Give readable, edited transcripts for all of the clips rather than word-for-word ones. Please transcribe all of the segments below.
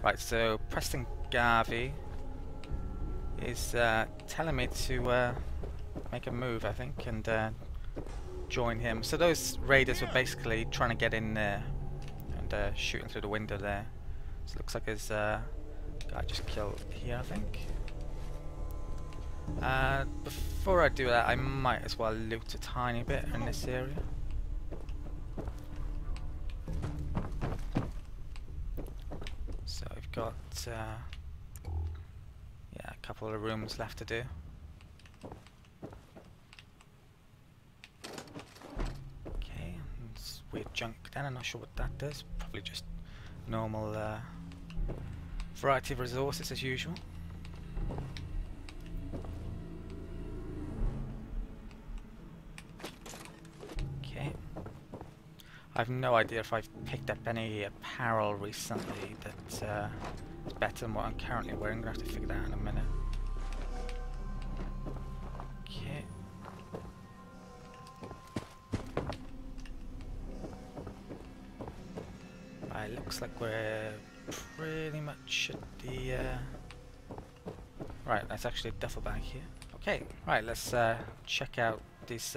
Right, so Preston Garvey is telling me to make a move, I think, and join him. So those raiders were basically trying to get in there and shooting through the window there. So it looks like there's a guy just killed here, I think. Before I do that, I might as well loot a tiny bit in this area. So I've got yeah, a couple of rooms left to do. Okay, it's weird junk then, I'm not sure what that does. Probably just normal variety of resources as usual. Okay. I have no idea if I've picked up any apparel recently that is better than what I'm currently wearing. I'm going to have to figure that out in a minute. Okay. Right, looks like we're pretty much at the... Right, that's actually a duffel bag here. Okay, right, let's check out this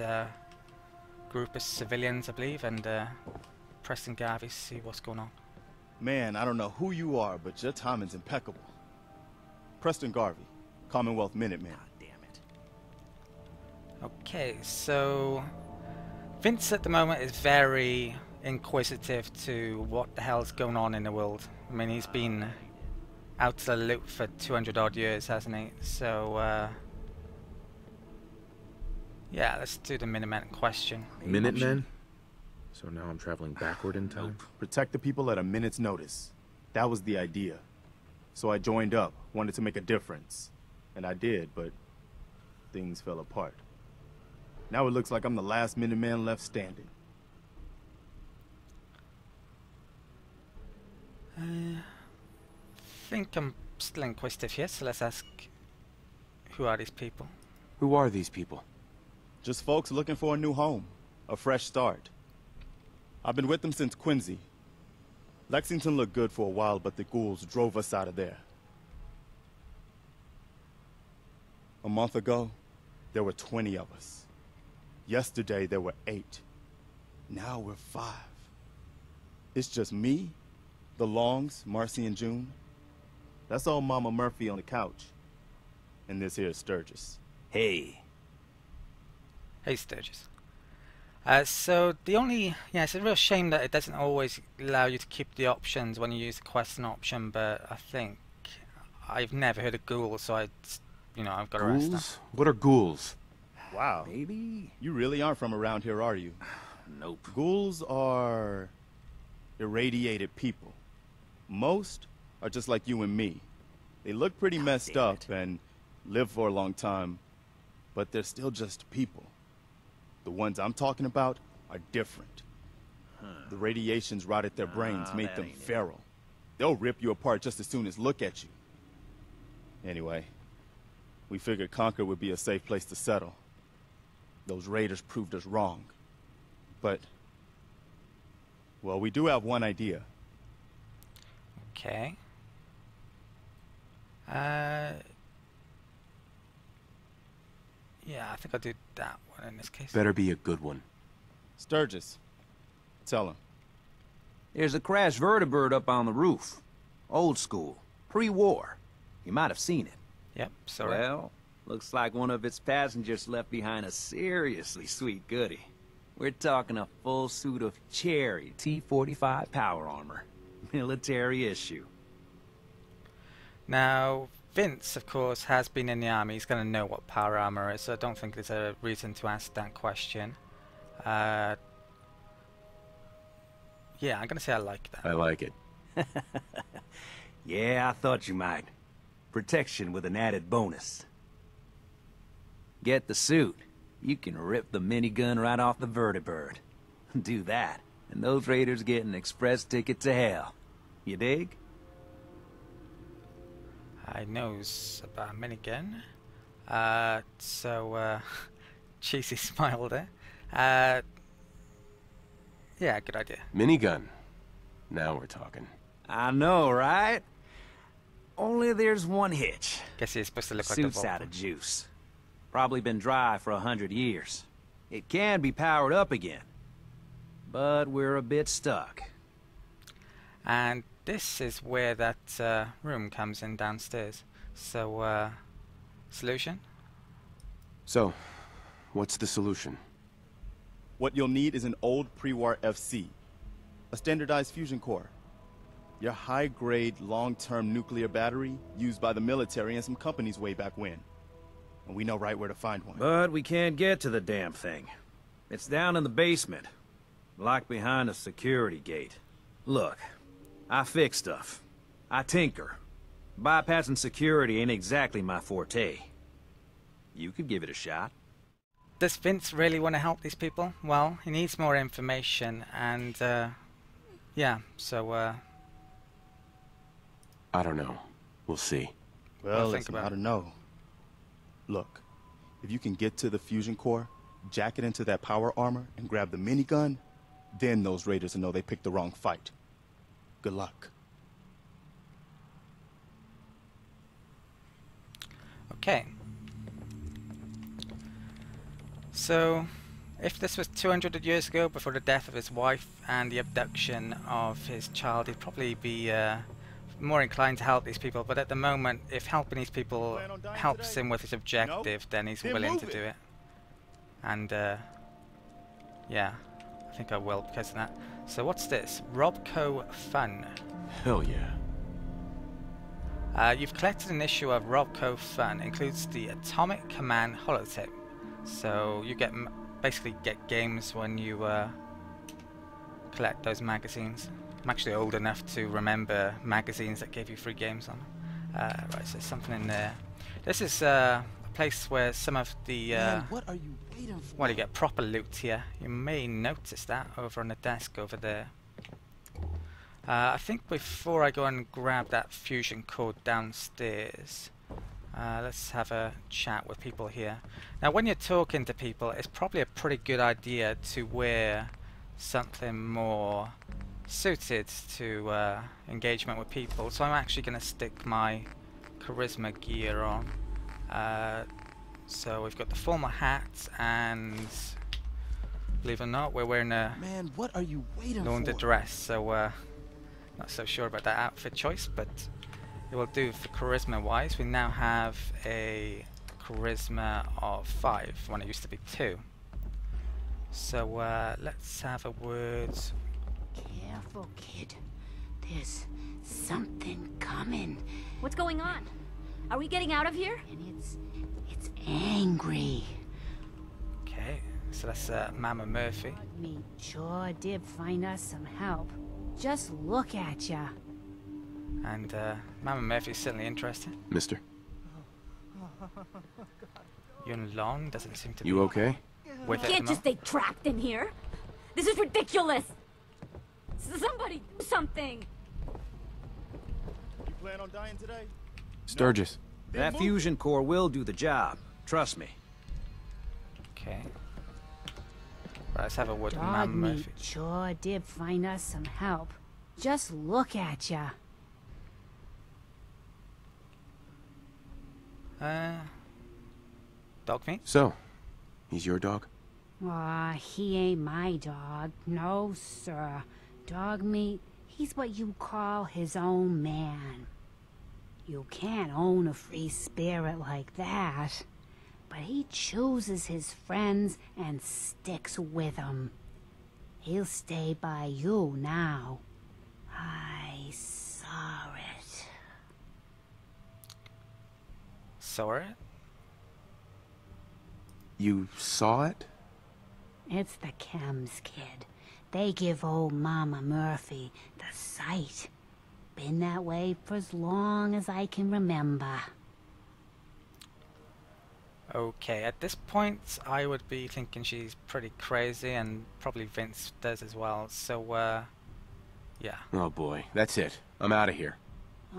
group of civilians, I believe, and Preston Garvey, see what's going on. Man, I don't know who you are, but your timing's impeccable. Preston Garvey, Commonwealth Minutemen. God damn it. Okay, so Vince at the moment is very inquisitive to what the hell's going on in the world. I mean, he's been out to the loot for 200 odd years, hasn't he? So yeah, let's do the Minutemen question. Minutemen? So now I'm traveling backward in time? Protect the people at a minute's notice. That was the idea. So I joined up, wanted to make a difference. And I did, but things fell apart. Now it looks like I'm the last Minuteman left standing. I think I'm still inquisitive here, so let's ask, who are these people? Who are these people? Just folks looking for a new home, a fresh start. I've been with them since Quincy. Lexington looked good for a while, but the ghouls drove us out of there. A month ago, there were 20 of us. Yesterday, there were 8. Now we're 5. It's just me, the Longs, Marcy and June. That's old Mama Murphy on the couch. And this here is Sturgis. Hey. Hey, Sturgis. So the only, yeah, it's a real shame that it doesn't always allow you to keep the options when you use the question option, but I think I've never heard of ghouls, so you know, I've got to rest that. Ghouls? What are ghouls? Wow. Maybe? You really aren't from around here, are you? Nope. Ghouls are irradiated people. Most are just like you and me. They look pretty messed up and live for a long time, but they're still just people. The ones I'm talking about are different. The radiations rotted their brains, made them feral. They'll rip you apart just as soon as look at you. Anyway, we figured Concord would be a safe place to settle. Those raiders proved us wrong. But, well, we do have one idea. Okay. Yeah, I think I'll do that one in this case. Better be a good one. Sturgis, tell him. There's a crashed vertibird up on the roof. Old school. Pre-war. You might have seen it. Yep, sorry. Well, looks like one of its passengers left behind a seriously sweet goodie. We're talking a full suit of cherry T-45 power armor. Military issue. Now, Vince, of course, has been in the army. He's going to know what power armor is, so I don't think there's a reason to ask that question. Yeah, I'm going to say I like that. I like it. Yeah, I thought you might. Protection with an added bonus. Get the suit. You can rip the minigun right off the vertibird. Do that, and those raiders get an express ticket to hell. You dig? I knows about a minigun. Cheesy smile there. Yeah, good idea. Minigun. Now we're talking. I know, right? Only there's one hitch. Guess he's supposed to look like a Suit's Vulcan. out of juice. Probably been dry for 100 years. It can be powered up again. But we're a bit stuck. And this is where that room comes in downstairs. So, solution? So, what's the solution? What you'll need is an old pre-war FC, a standardized fusion core. Your high-grade, long-term nuclear battery used by the military and some companies way back when. And we know right where to find one. But we can't get to the damn thing. It's down in the basement, locked behind a security gate. Look, I fix stuff. I tinker. Bypassing security ain't exactly my forte. You could give it a shot. Does Vince really want to help these people? Well, he needs more information, and yeah, so I don't know. We'll see. Well, think listen, about I don't know. Look, if you can get to the fusion core, jack it into that power armor, and grab the minigun, then those raiders will know they picked the wrong fight. Good luck. okay. So, if this was 200 years ago, before the death of his wife and the abduction of his child, he'd probably be more inclined to help these people. But at the moment, if helping these people helps him with his objective, then he's willing to do it. And yeah, I think I will because of that. So what's this? Robco Fun. Hell yeah. You've collected an issue of Robco Fun. Includes the Atomic Command holotape. So you get basically get games when you collect those magazines. I'm actually old enough to remember magazines that gave you free games on. Right, so there's something in there. This is a place where some of the what are you waiting for? well, you get proper loot here. You may notice that over on the desk over there. I think before I go and grab that fusion code downstairs, let's have a chat with people here. Now, when you're talking to people, it's probably a pretty good idea to wear something more suited to engagement with people. So I'm actually going to stick my charisma gear on. So we've got the formal hat, and believe it or not, we're wearing a Man, what are you waiting laundered for? dress. So not so sure about that outfit choice, but it will do for charisma wise. We now have a charisma of 5 when it used to be 2. So let's have a word. Careful, kid. There's something coming. What's going on? Are we getting out of here? And it's angry. Okay, so that's Mama Murphy. Me sure did find us some help. Just look at ya. And Mama Murphy's certainly interested. Mister, Yun Long doesn't seem to you be okay? with it. Can't at the just stay trapped in here. This is ridiculous. Somebody do something. You plan on dying today? Sturgis. That fusion core will do the job. Trust me. moment. Okay. Right, let's have a word with Dog Mama meat Murphy. sure did find us some help. Just look at ya. Dog meat? So, he's your dog? Aw, he ain't my dog. No, sir. Dog meat, he's what you call his own man. You can't own a free spirit like that. But he chooses his friends and sticks with them. He'll stay by you now. I saw it. Saw it? You saw it? It's the chems, kid. They give old Mama Murphy the sight. Been that way for as long as I can remember. Okay, at this point I would be thinking she's pretty crazy, and probably Vince does as well, so yeah. Oh boy, that's it. I'm out of here.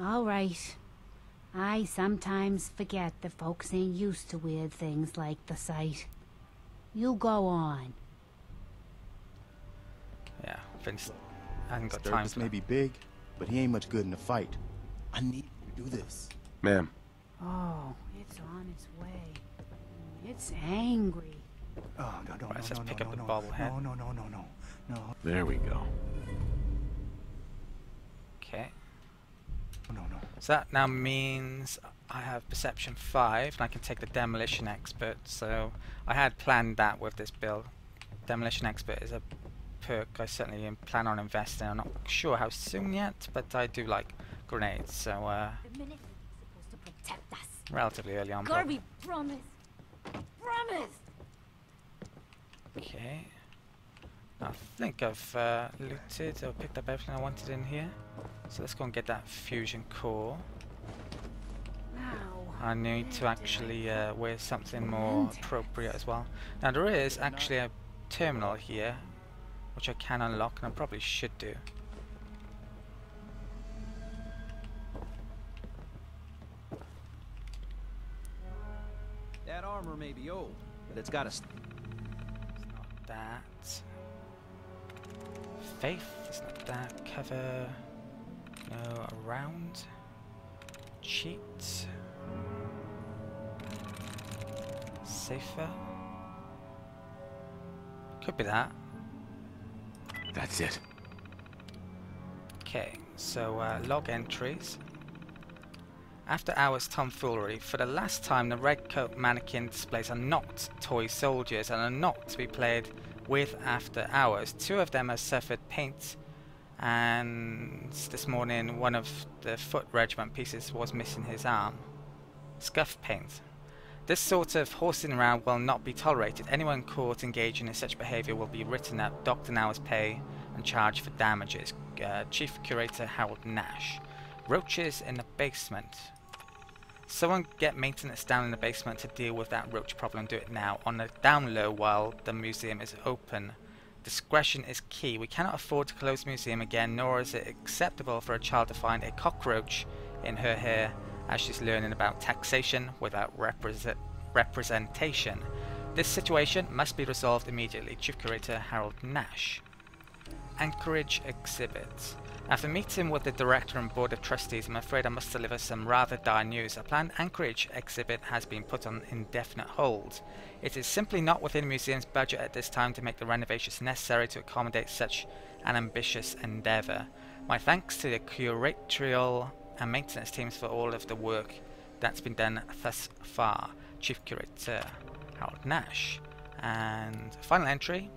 All right. I sometimes forget that folks ain't used to weird things like the sight. You go on. Yeah, Vince hasn't got time Sturgis for may that. be big, but he ain't much good in a fight. I need Do this. Ma'am. Oh, it's on its way. It's angry. Oh, no, no, Right, no, let's no, pick no, up the no, bobblehead. no, no, no, no, no, no, There we go. Okay. no, no. So that now means I have Perception 5, and I can take the Demolition Expert. So I had planned that with this build. Demolition Expert is a perk I certainly plan on investing. I'm not sure how soon yet, but I do like grenades, so The Minutemen are supposed to protect us. relatively early on. Garvey, promise. Promise. Okay. I think I've looted or picked up everything I wanted in here. So let's go and get that fusion core. Now, I need to actually wear something more appropriate as well. Now there is actually a terminal here which I can unlock, and I probably should do. That armor may be old, but it's got a... It's not that. Faith, it's not that. Cover. No, around. Cheat. Safer. Could be that. That's it. Okay, so log entries. After hours tomfoolery, for the last time the red coat mannequin displays are not toy soldiers and are not to be played with after hours. 2 of them have suffered paint, and this morning one of the foot regiment pieces was missing his arm. Scuff paint. This sort of horsing around will not be tolerated. Anyone caught engaging in such behaviour will be written up, docked an hour's pay, and charged for damages. Chief Curator Harold Nash. Roaches in the basement. Someone get maintenance down in the basement to deal with that roach problem. Do it now, on the down low while the museum is open. Discretion is key. We cannot afford to close the museum again, nor is it acceptable for a child to find a cockroach in her hair as she's learning about taxation without representation. This situation must be resolved immediately. Chief Curator Harold Nash. Anchorage exhibit. After meeting with the director and board of trustees, I'm afraid I must deliver some rather dire news. A planned Anchorage exhibit has been put on indefinite hold. It is simply not within the museum's budget at this time to make the renovations necessary to accommodate such an ambitious endeavour. My thanks to the curatorial and maintenance teams for all of the work that's been done thus far. Chief Curator Harold Nash. And final entry.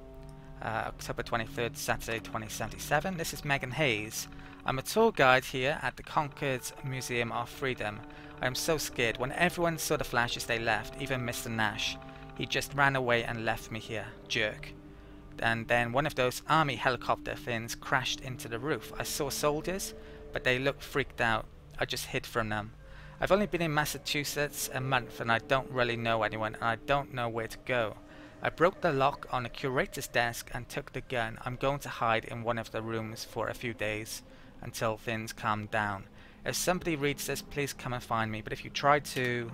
October 23rd, Saturday 2077. This is Megan Hayes. I'm a tour guide here at the Concord Museum of Freedom. I am so scared. When everyone saw the flashes, they left, even Mr. Nash. He just ran away and left me here. Jerk. And then one of those army helicopter things crashed into the roof. I saw soldiers, but they looked freaked out. I just hid from them. I've only been in Massachusetts a month and I don't really know anyone and I don't know where to go. I broke the lock on the curator's desk and took the gun. I'm going to hide in one of the rooms for a few days until things calm down. If somebody reads this, please come and find me. But if you try to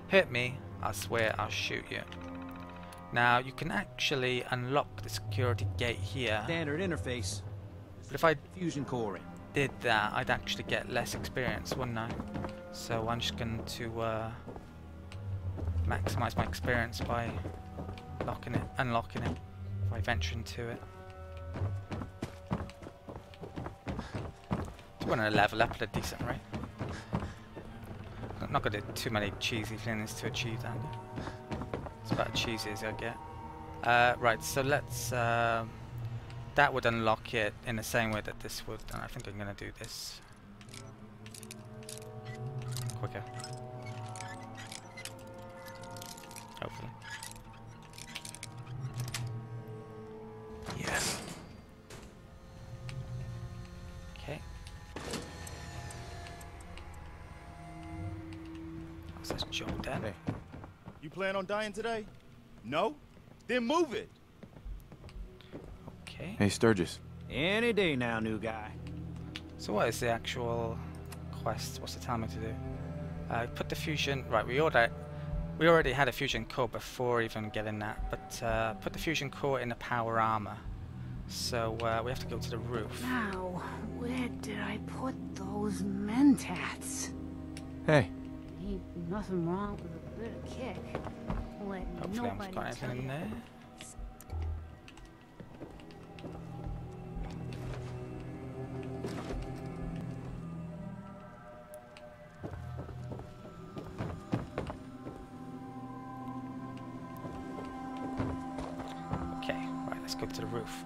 hurt me, I swear I'll shoot you. Now, you can actually unlock the security gate here. Standard interface. But if I Fusion core in. did that, I'd actually get less experience, wouldn't I? So I'm just going to maximize my experience by unlocking it, by venturing to it. Just want to level up at a decent rate. I'm not going to do too many cheesy things to achieve that. It's about as cheesy as I get. Right, so let's... that would unlock it in the same way that this would, and I think I'm going to do this quicker. Hopefully. Yes. Okay. How's this job done? Hey, you plan on dying today? No? Then move it! Okay. Hey, Sturgis. Any day now, new guy. So what is the actual quest? What's it telling me to do? Put the fusion... Right, we already had a fusion core before even getting that, but put the fusion core in the power armor. So we have to go to the roof. Now, where did I put those mentats? Hey. Ain't nothing wrong with a bit of kick. Let Hopefully I've got nobody anything tell in you. there. Okay, right, let's go to the roof.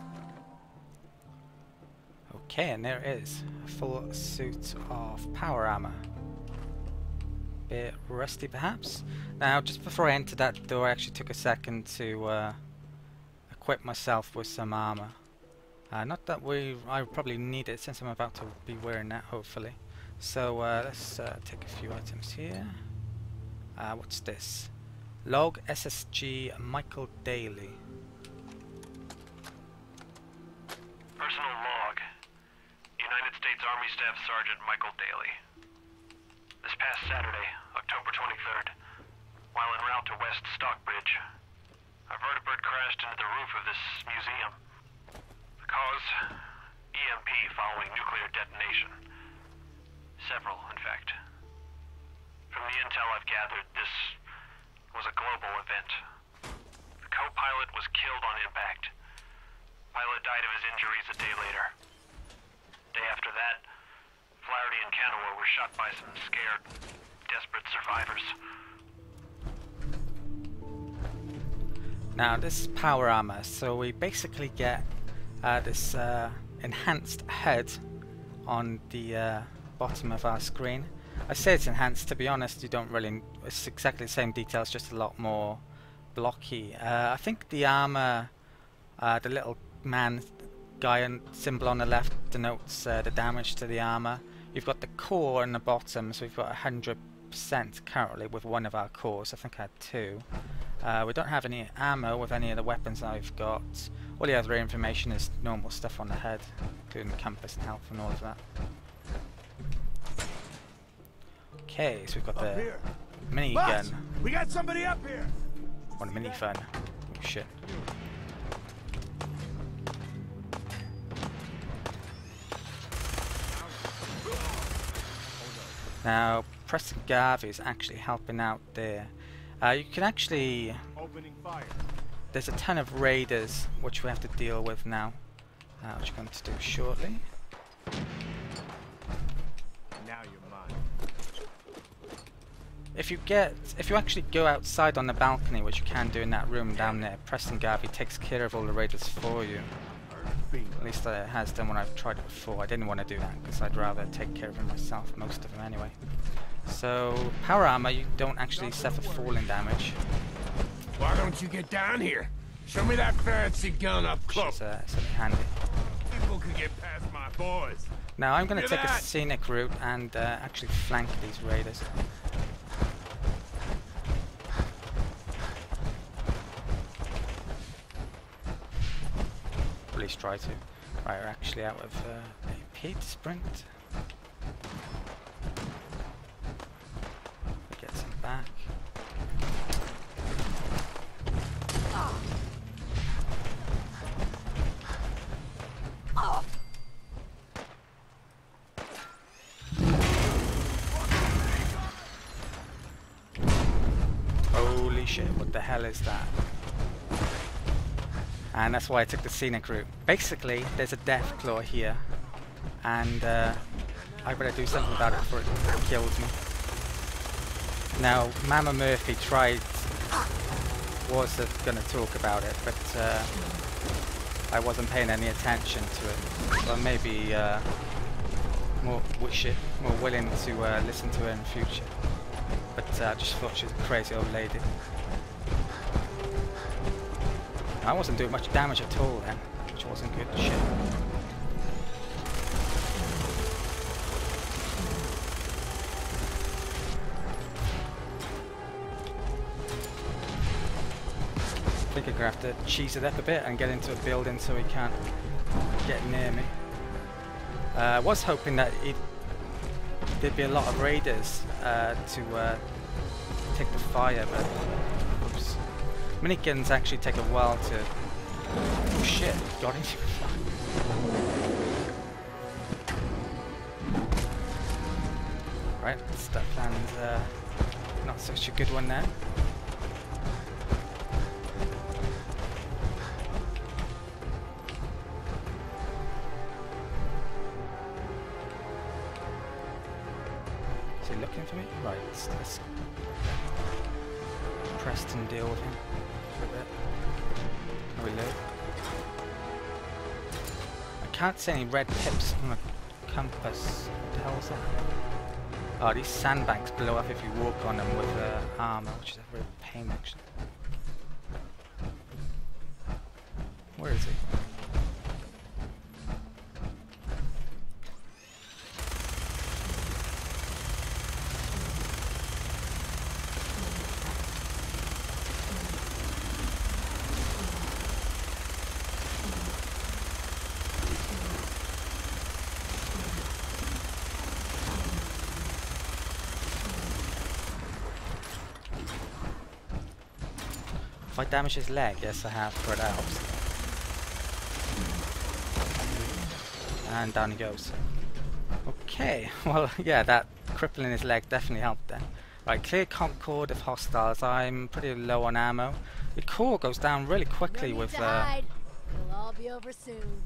Okay, and there it is. A full suit of power armor. Bit rusty perhaps. Now, just before I entered that door, I actually took a second to equip myself with some armor. Not that I probably need it since I'm about to be wearing that, hopefully. So let's take a few items here. What's this? Log SSG Michael Daly. Personal log. United States Army Staff Sergeant Michael Daly. This past Saturday, October 23rd, while en route to West Stockbridge, a vertibird crashed into the roof of this museum. The cause? EMP following nuclear detonation. Several, in fact. From the intel I've gathered, this was a global event. The co-pilot was killed on impact. Pilot died of his injuries a day later. Day after that, Flaherty and Cannibal were shot by some scared, desperate survivors. Now this is power armor, so we basically get this enhanced head on the bottom of our screen. I say it's enhanced, to be honest, you don't really, it's exactly the same details, just a lot more blocky. I think the armor, the little man guy and symbol on the left denotes the damage to the armor. You've got the core in the bottom, so we've got 100% currently with one of our cores. I think I had 2. We don't have any ammo with any of the weapons I've got. All the other information is normal stuff on the head, including compass and health and all of that. Okay, so we've got the minigun. We got somebody up here. What a minifun. Oh shit. Now, Preston Garvey is actually helping out there. You can actually... Opening fire. There's a ton of raiders which we have to deal with now, which I'm going to do shortly. Now you're mine. If you actually go outside on the balcony, which you can do in that room down there, Preston Garvey takes care of all the raiders for you. At least it has done when I've tried it before. I didn't want to do that because I'd rather take care of them myself, most of them anyway. So, power armor, you don't actually suffer falling damage. Why don't you get down here? Show me that fancy gun up Which close. is certainly handy. People could get past my boys. Now I'm going to Hear take a that? scenic route and actually flank these raiders. At least try to. Right, we're actually out of AP to sprint. We get some back. Holy shit, what the hell is that? And that's why I took the scenic route. Basically, there's a death claw here, and I better do something about it before it kills me. Now, Mama Murphy was going to talk about it, but I wasn't paying any attention to it. So maybe more willing to listen to her in the future. But I just thought she was a crazy old lady. I wasn't doing much damage at all then, which wasn't good shit. I think I'm gonna have to cheese it up a bit and get into a building so he can't get near me. I was hoping that there'd be a lot of raiders to take the fire, but oops. Miniguns actually take a while to... Oh shit, got him. Right, that plan's not such a good one there. Is he looking for me? Right, let's Preston deal with him for a bit. Reload. I can't see any red pips on the compass. What the hell is that? Oh, these sandbanks blow up if you walk on them with armor, which is a real pain actually. Where is he? If I damage his leg, yes I have, but that helps. And down he goes. Okay, well yeah, that crippling his leg definitely helped then. Right, clear Concord of hostiles. I'm pretty low on ammo. The core goes down really quickly with It'll all be over soon.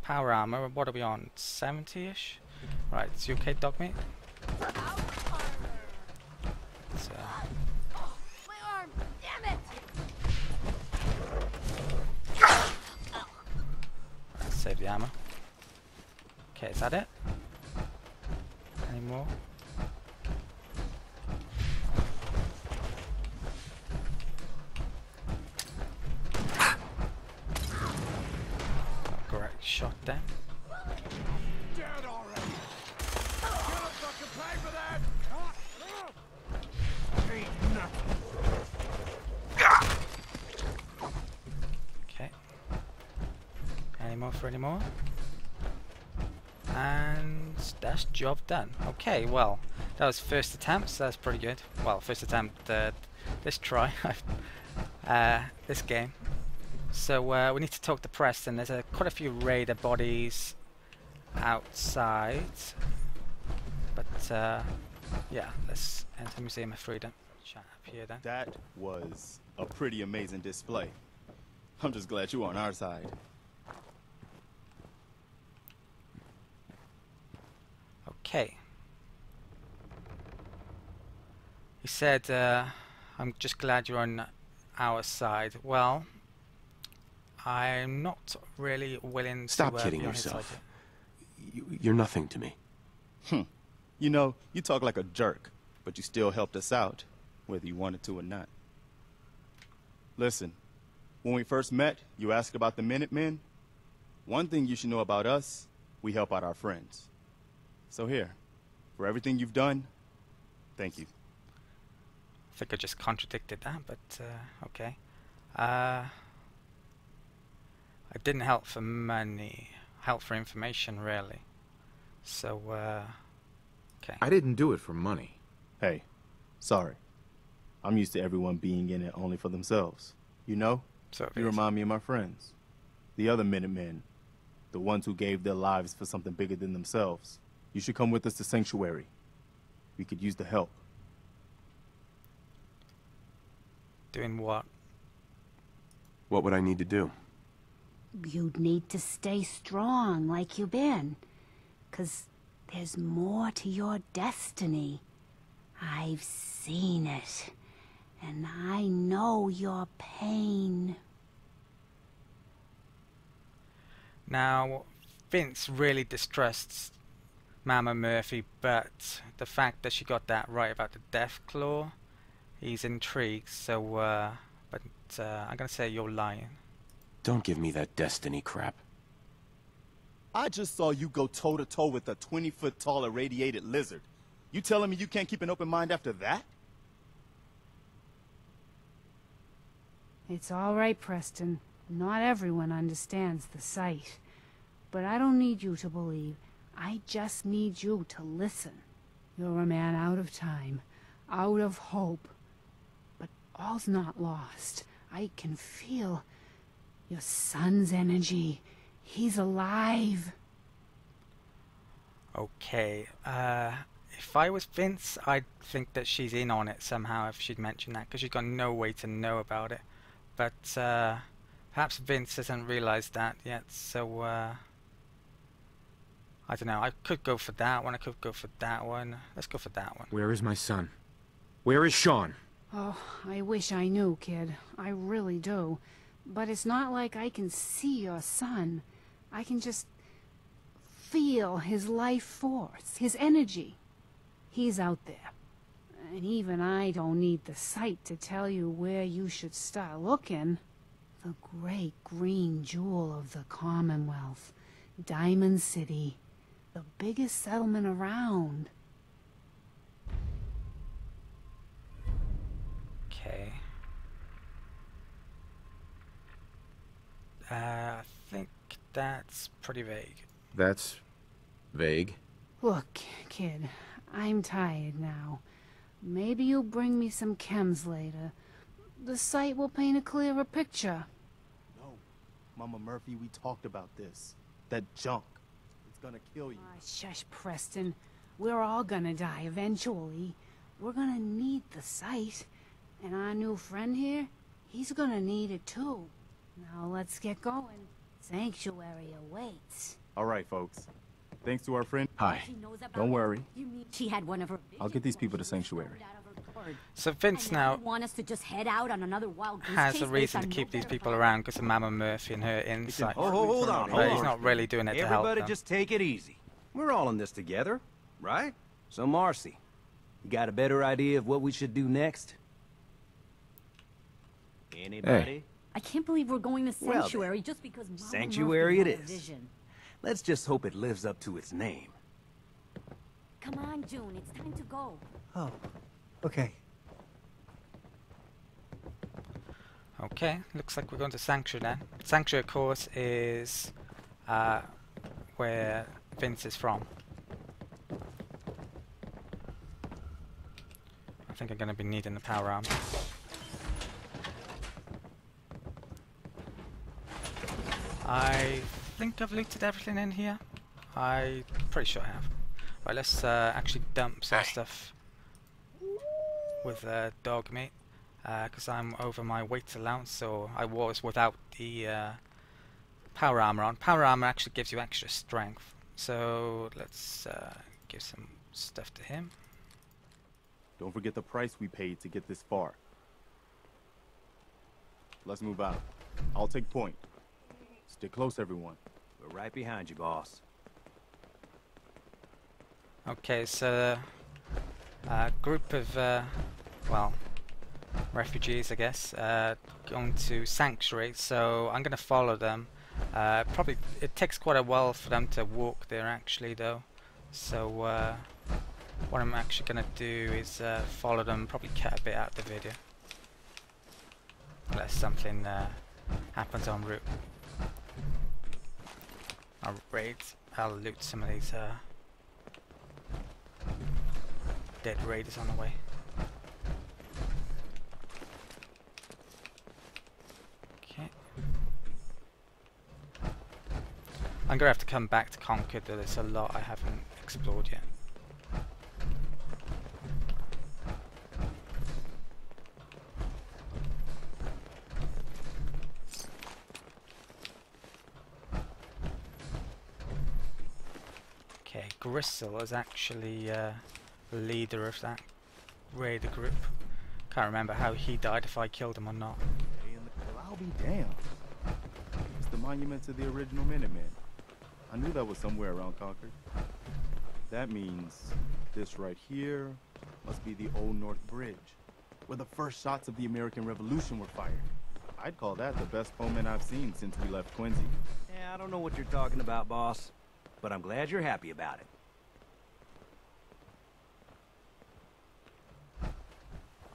power armor. What are we on? 70-ish? Right, is you okay, Dogmeat? So, My arm! Damn it! right, save the ammo. Okay, is that it? Any more? Great shot there. Dead already. Get a fucking pay for that. Ain't nothing. Okay. Any more for any more? And that's job done. Okay, well, that was first attempt, so that's pretty good. Well, first attempt this try, this game. So we need to talk to Preston. There's quite a few raider bodies outside, but yeah, let's enter Museum of Freedom. Chat up here then. That was a pretty amazing display. I'm just glad you're on our side. Okay. He said, I'm just glad you're on our side. Well, I'm not really willing Stop to kidding be on his yourself. side You're nothing to me. You know, you talk like a jerk, but you still helped us out, whether you wanted to or not. Listen, when we first met, you asked about the Minutemen. One thing you should know about us, we help out our friends. So here, for everything you've done, thank you. I think I just contradicted that, but okay. I didn't help for money, help for information, really. So, okay. I didn't do it for money. Hey, sorry. I'm used to everyone being in it only for themselves. You know? So You remind me of my friends. The other Minutemen. The ones who gave their lives for something bigger than themselves. You should come with us to Sanctuary. We could use the help. Doing what? What would I need to do? You'd need to stay strong like you've been. 'Cause there's more to your destiny. I've seen it. And I know your pain. Now, Vince really distrusts Mama Murphy, but the fact that she got that right about the death claw, he's intrigued, so, but I'm gonna say you're lying. Don't give me that destiny crap. I just saw you go toe-to-toe with a 20-foot-tall irradiated lizard. You telling me you can't keep an open mind after that? It's all right, Preston. Not everyone understands the sight. But I don't need you to believe. I just need you to listen. You're a man out of time, out of hope. But all's not lost. I can feel your son's energy. He's alive. Okay, if I was Vince, I'd think that she's in on it somehow if she'd mentioned that, because she's got no way to know about it. But perhaps Vince hasn't realised that yet, so I don't know. I could go for that one, I could go for that one. Let's go for that one. Where is my son? Where is Sean? Oh, I wish I knew, kid. I really do. But it's not like I can see your son. I can just feel his life force, his energy. He's out there. And even I don't need the sight to tell you where you should start looking. The great green jewel of the Commonwealth. Diamond City. The biggest settlement around. Okay. I think that's pretty vague. That's vague. Look, kid, I'm tired now. Maybe you'll bring me some chems later. The sight will paint a clearer picture. No, Mama Murphy, we talked about this. That junk. It's gonna kill you. Shush, Preston. We're all gonna die eventually. We're gonna need the sight. And our new friend here, he's gonna need it too. Now let's get going. Sanctuary awaits. All right, folks. Thanks to our friend. Hi. Don't worry. You mean she had one of her I'll get these people to Sanctuary. So Vince now want us to just head out on another wild goose has chase a reason to based on keep no these better people around because of Mama Murphy and her insight. Oh, hold on, But he's not really doing it to help Everybody them. just take it easy. We're all in this together, right? So Marcy, you got a better idea of what we should do next? Anybody? I can't believe we're going to Well, Sanctuary just because Mama Sanctuary Murphy it had a is. vision. Let's just hope it lives up to its name. Come on, June, it's time to go. Oh, okay. Okay, looks like we're going to Sanctuary then. Sanctuary, of course, is where Vince is from. I think I'm going to be needing the power arm. I think I've looted everything in here. I'm pretty sure I have. Right, let's actually dump some stuff with dog meat. Because I'm over my weight allowance, so I was without the power armor on. Power armor actually gives you extra strength, so let's give some stuff to him. Don't forget the price we paid to get this far. Let's move out. I'll take point. Stick close, everyone. We're right behind you, boss. Okay, so a group of well, refugees, I guess, going to Sanctuary, so I'm going to follow them. Probably it takes quite a while for them to walk there actually though, so what I'm actually going to do is follow them, probably cut a bit out of the video unless something happens en route. I'll raid, I'll loot some of these dead raiders on the way. I'm gonna have to come back to Concord, though there's a lot I haven't explored yet. Okay, Gristle is actually the leader of that raider group. Can't remember how he died, if I killed him or not. Well, I'll be damned. It's the monument to the original Minutemen. I knew that was somewhere around Concord. That means this right here must be the Old North Bridge, where the first shots of the American Revolution were fired. I'd call that the best omen I've seen since we left Quincy. Yeah, I don't know what you're talking about, boss, but I'm glad you're happy about it.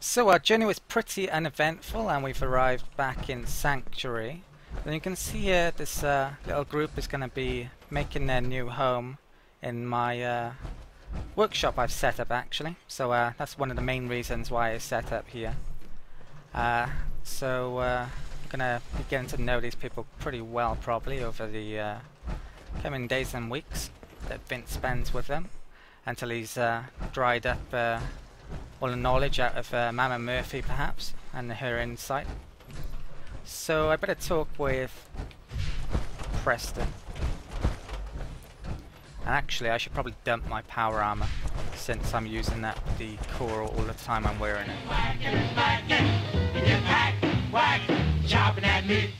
So our journey was pretty uneventful and we've arrived back in Sanctuary. And you can see here this little group is going to be making their new home in my workshop I've set up actually. So that's one of the main reasons why I set up here. So I'm going to be getting to know these people pretty well probably over the coming days and weeks that Vince spends with them. until he's dried up all the knowledge out of Mama Murphy, perhaps, and her insight. So I better talk with Preston. And actually, I should probably dump my power armor, since I'm using that the core all the time I'm wearing it. Chopping at me.